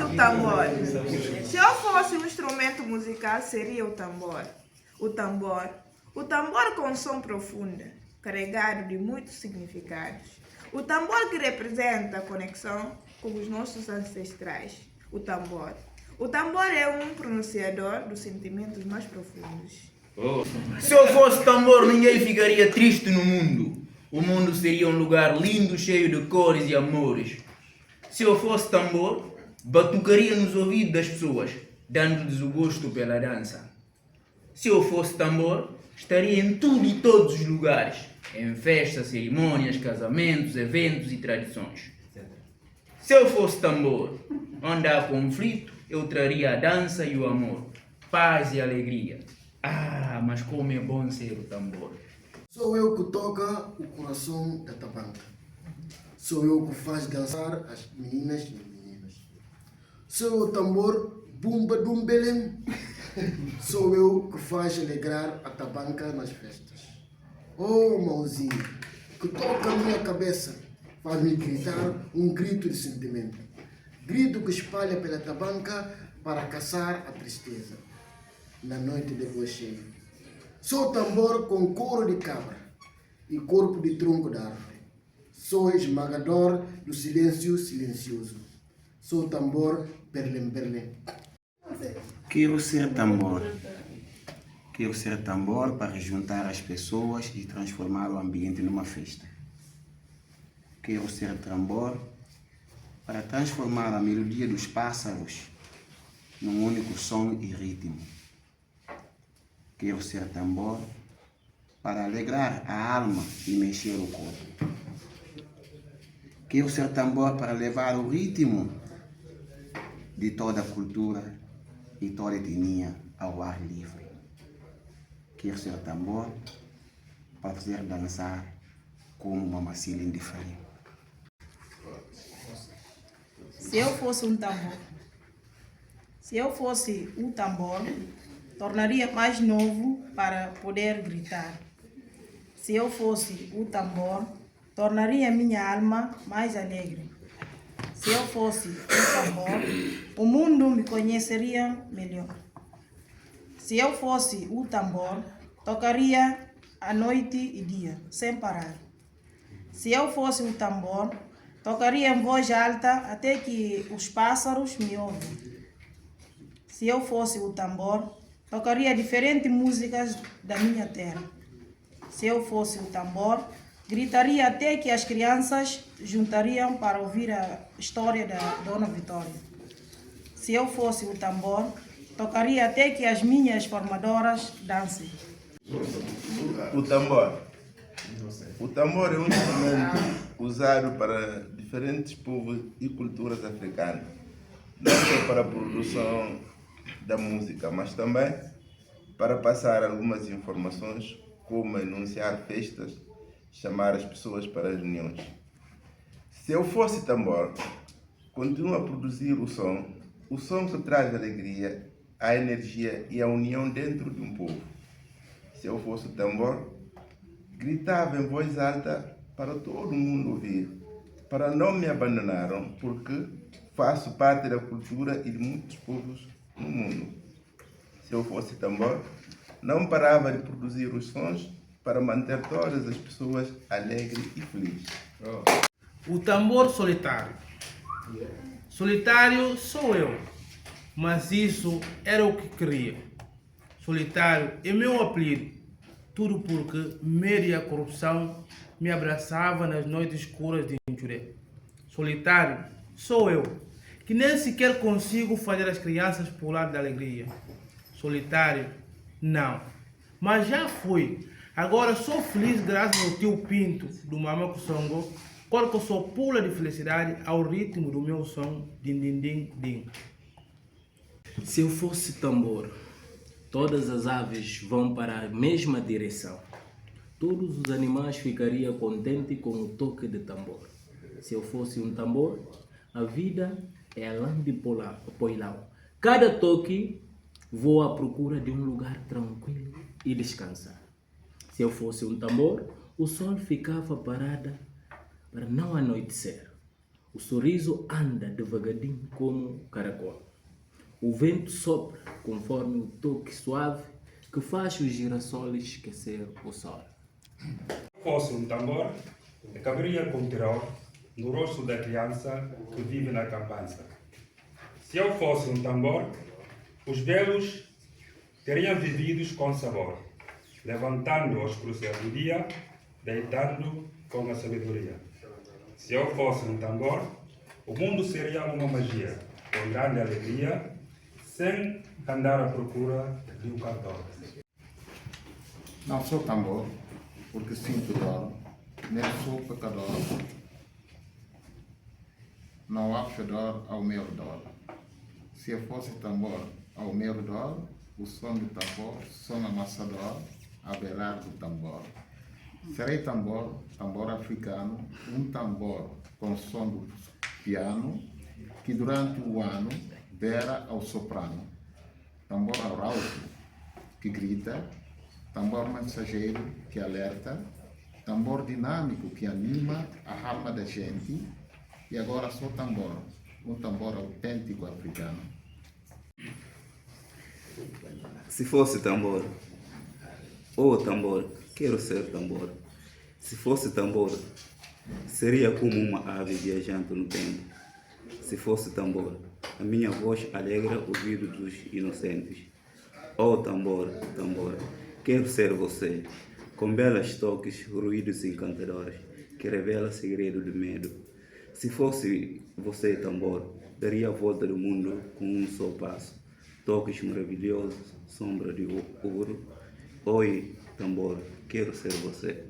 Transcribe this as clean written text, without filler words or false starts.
o tambor. Se eu fosse um instrumento musical, seria o tambor. O tambor. O tambor com som profundo, carregado de muitos significados. O tambor que representa a conexão com os nossos ancestrais. O tambor. O tambor é um pronunciador dos sentimentos mais profundos. Se eu fosse tambor, ninguém ficaria triste no mundo. O mundo seria um lugar lindo, cheio de cores e amores. Se eu fosse tambor, batucaria nos ouvidos das pessoas, dando-lhes o gosto pela dança. Se eu fosse tambor, estaria em tudo e todos os lugares, em festas, cerimônias, casamentos, eventos e tradições. Se eu fosse tambor, onde há conflito, eu traria a dança e o amor, paz e alegria. Ah, mas como é bom ser o tambor. Sou eu que toca o coração da tabanca. Sou eu que faz dançar as meninas e meninos. Sou o tambor bumba dum belém. Sou eu que faz alegrar a tabanca nas festas. Oh, mãozinha, que toca a minha cabeça, faz-me gritar um grito de sentimento. Grito que espalha pela tabanca para caçar a tristeza na noite de lua cheia. Sou tambor com couro de cabra e corpo de tronco de árvore. Sou esmagador do silêncio silencioso. Sou tambor berlem berlem. Quero ser tambor. Quero ser tambor para juntar as pessoas e transformar o ambiente numa festa. Quero ser tambor para transformar a melodia dos pássaros num único som e ritmo. Quero ser tambor para alegrar a alma e mexer o corpo. Quero ser tambor para levar o ritmo de toda a cultura e toda a etnia ao ar livre. Quero ser tambor para fazer dançar como uma macia indiferente. Se eu fosse um tambor, tornaria mais novo para poder gritar. Se eu fosse o tambor, tornaria minha alma mais alegre. Se eu fosse o tambor, o mundo me conheceria melhor. Se eu fosse o tambor, tocaria à noite e dia, sem parar. Se eu fosse o tambor, tocaria em voz alta até que os pássaros me ouvem. Se eu fosse o tambor, tocaria diferentes músicas da minha terra. Se eu fosse o tambor, gritaria até que as crianças juntariam para ouvir a história da Dona Vitória. Se eu fosse o tambor, tocaria até que as minhas formadoras dancem. O tambor. O tambor é um instrumento usado para diferentes povos e culturas africanas, não só para a produção da música, mas também para passar algumas informações, como anunciar festas, chamar as pessoas para as reuniões. Se eu fosse tambor, continuo a produzir o som que traz a alegria, a energia e a união dentro de um povo. Se eu fosse tambor, gritava em voz alta para todo mundo ouvir, para não me abandonaram, porque faço parte da cultura e de muitos povos no mundo. Se eu fosse tambor, não parava de produzir os sons para manter todas as pessoas alegres e felizes. O tambor solitário. Solitário sou eu, mas isso era o que queria. Solitário é meu apelido, tudo porque medo e a corrupção me abraçava nas noites escuras de Inchuré. Solitário sou eu, que nem sequer consigo fazer as crianças pular de alegria. Solitário, não. Mas já fui. Agora sou feliz graças ao tio Pinto, do Mamaco Songo, quando só pula de felicidade ao ritmo do meu som, din din din din. Se eu fosse tambor, todas as aves vão para a mesma direção. Todos os animais ficariam contentes com o toque de tambor. Se eu fosse um tambor, a vida é além de poilão. Cada toque voa à procura de um lugar tranquilo e descansar. Se eu fosse um tambor, o sol ficava parado para não anoitecer. O sorriso anda devagarinho como caracol. O vento sopra conforme o toque suave que faz os girassóis esquecer o sol. Se fosse um tambor, acabaria com terror no rosto da criança que vive na campança. Se eu fosse um tambor, os velhos teriam vividos com sabor, levantando aos cruces do dia, deitando com a sabedoria. Se eu fosse um tambor, o mundo seria uma magia, com grande alegria, sem andar à procura de um cantor. Não sou tambor, porque sinto dor, nem sou pecador. Não há fedor ao meu redor. Se eu fosse tambor ao meu redor, o som do tambor, som amassador, a belar do tambor. Serei tambor, tambor africano, um tambor com som do piano, que durante o ano beira ao soprano. Tambor arauto, que grita, tambor mensageiro, que alerta, tambor dinâmico, que anima a alma da gente. E agora sou tambor, um tambor autêntico africano. Se fosse tambor, oh tambor, quero ser tambor. Se fosse tambor, seria como uma ave viajante no tempo. Se fosse tambor, a minha voz alegra o ouvido dos inocentes. Oh tambor, tambor, quero ser você, com belas toques, ruídos encantadores, que revela segredo de medo. Se fosse você tambor, daria a volta do mundo com um só passo. Toques maravilhosos, sombra de ouro. Oi, tambor, quero ser você.